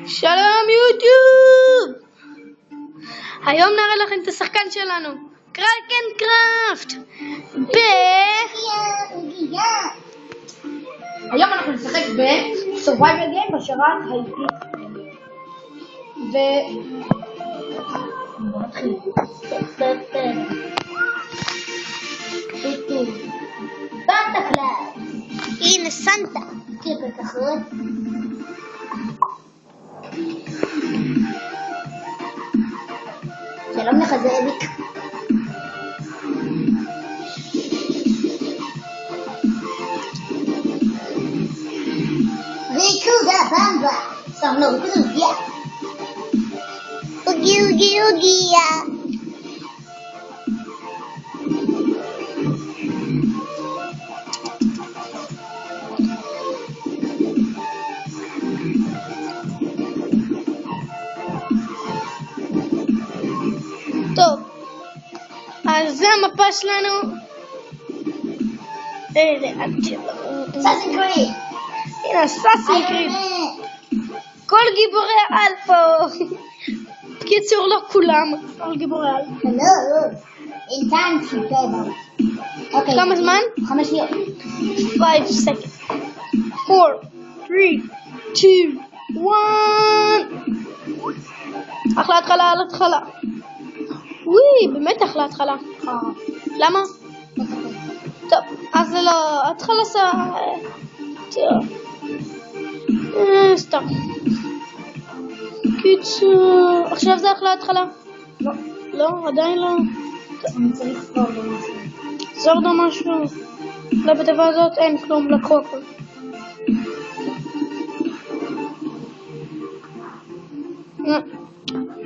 שלום יוטיוב! היום נראה לכם את השחקן שלנו, קרקן קראפט היום אנחנו נשחק ב-Survival Game בשרת האיטית בוא נתחיל. סנטה קלאוס. הנה סנטה כיפה תחרות. שלום לך זאביק. ריקודה במבה. שמנו ריקודיה. אוגי אוגי אוגיה. טוב, אז זה המפה שלנו. סאסין קריד. הנה סאסין קריד. כל גיבורי העל פה. בקיצור לא כולם, אבל גיבורי העל. Hello. In time to table. Okay. כמה זמן? 5 שניות. 5 seconds. 4, 3, 2, 1. אחלה התחלה על התחלה. וואי, באמת אחלה התחלה. למה? טוב, אז זה לא, התחלה סתם. קיצור, עכשיו זה אחלה התחלה? לא. לא, עדיין לא. אני צריך לספור במשהו. זור משהו. לא, בתיבה הזאת אין כלום, לקחו הכל.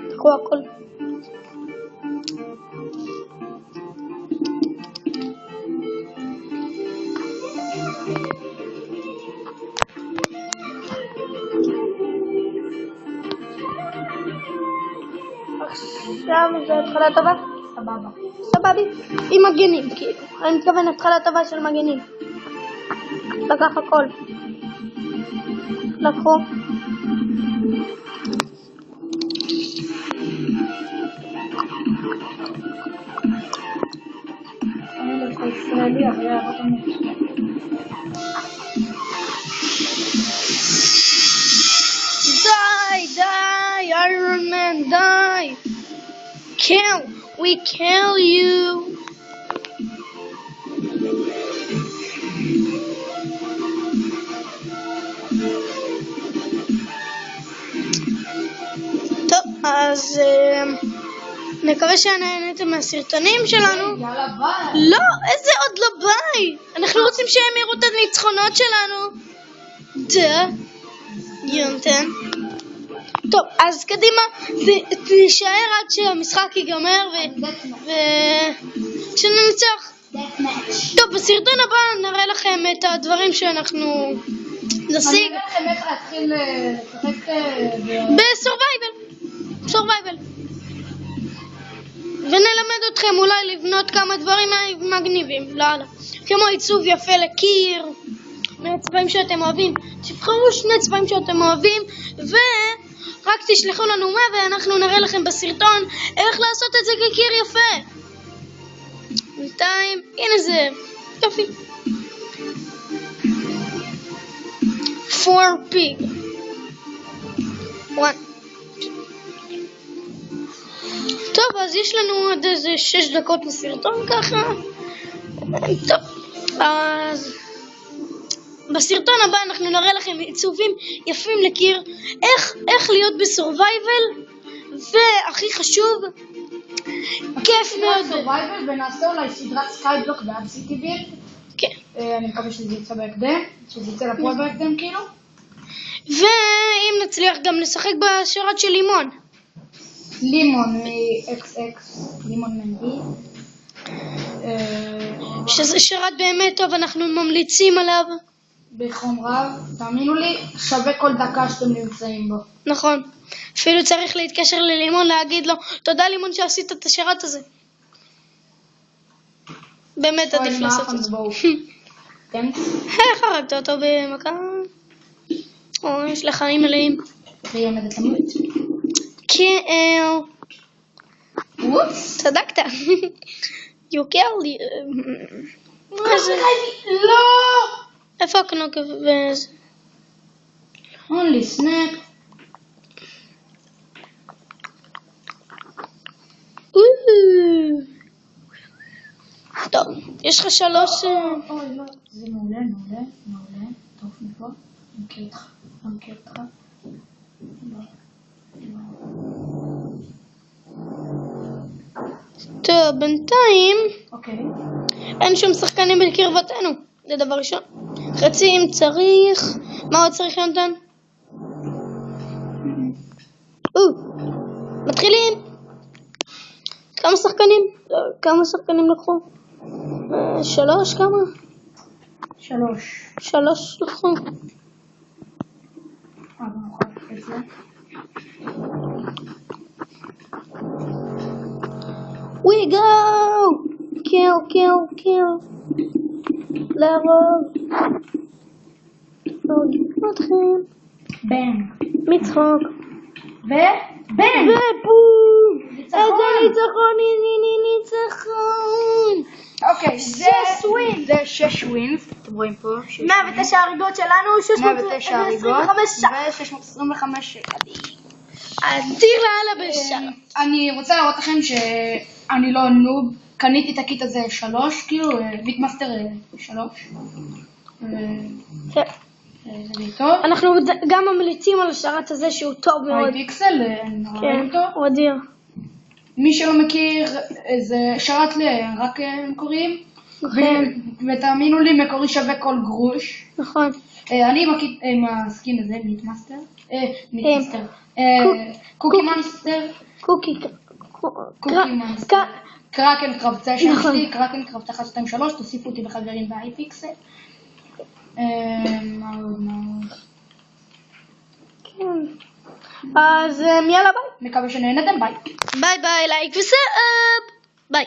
לקחו הכל. עכשיו זה התחלה טובה? סבבה. סבבי. עם מגנים, כאילו. אני מתכוון התחלה טובה של מגנים. לקח הכל. לקחו. אני לא ישראלי, אבל יערות אני. Die, Iron Man, die! We kill you! טוב, אז מקווה שנהנתם מהסרטונים שלנו. יאללה ביי! לא, איזה עוד לא ביי! אנחנו רוצים שהם יראו את הניצחונות שלנו. יונתן. טוב, אז קדימה, תישאר עד שהמשחק ייגמר ושננצח. טוב, בסרטון הבא נראה לכם את הדברים שאנחנו נשיג. אני אראה לכם איך להתחיל לשחק בסורווייבל. ונלמד אתכם אולי לבנות כמה דברים מגניבים. לאללה. כמו עיצוב יפה לקיר, צבעים שאתם אוהבים. תבחרו 2 צבעים שאתם אוהבים רק תשלחו לנו מה ואנחנו נראה לכם בסרטון איך לעשות את זה כקיר יפה. בינתיים, הנה זה יופי. 4 pig. 1. טוב, אז יש לנו עד איזה 6 דקות לסרטון ככה. טוב, אז בסרטון הבא אנחנו נראה לכם עיצובים יפים לקיר, איך להיות בסורווייבל, והכי חשוב, כיף מאוד. סורווייבל ונעשה אולי סדרת סקייבלוק ועד סיטיביל. כן. אני מקווה שזה יצא בהקדם, שזה יצא לפועל בהקדם כאילו. ואם נצליח גם לשחק בשרת של לימון. לימון מ-XX, לימון מנדי. שזה שרת באמת טוב, אנחנו ממליצים עליו. בחום רב, תאמינו לי, שווה כל דקה שאתם נמצאים בו. נכון, אפילו צריך להתקשר ללימון להגיד לו, תודה לימון שעשית את השרת הזה. באמת עדיף לעשות את זה. כן? איך הרגת אותו במכה? או יש לך חיים מלאים. והיא עומדת למות. כן. אופס. צדקת. יוקרלי. מה זה? לא! איפה הקנוקה וזה? only snack. טוב, יש לך 3... אוי, לא. זה מעולה. טוב מפה. אני מכיר אותך. טוב, בינתיים אוקיי. אין שום שחקנים בקרבתנו, זה דבר ראשון. חצי אם צריך... מה עוד צריך יונתן? מתחילים. כמה שחקנים לקחו? 3 כמה? 3 לקחו. We go! kill. להרוג. מתחיל. בן. מצחוק. ובן. ובום! ניצחון. איזה ניצחון! אוקיי, זה 6 ווינס. אתם רואים פה? 109 הריגות שלנו, 109 הריגות. ו-625 אדיר לאללה בשעה. אני רוצה להראות לכם שאני לא נוב. קניתי את הקיט הזה 3, כאילו ביטמאסטר 3. זה טוב. אנחנו גם ממליצים על השרת הזה שהוא טוב מאוד. פיקסל, כן, הוא אדיר. מי שלא מכיר, זה שרת רק קוראים. ותאמינו לי, מקורי שווה כל גרוש. נכון. אני עם הסקין הזה, מיטמאסטר. קוקי מאנסטר. קוקי מאנסטר. קראקן קראפט, זה השם שלי, קראקן קראפט 123, תוסיפו אותי בחברים באייפיקסל. מה עוד? כן. אז יאללה ביי. מקווה שנהנתם, ביי. ביי, לייק וסאב. ביי.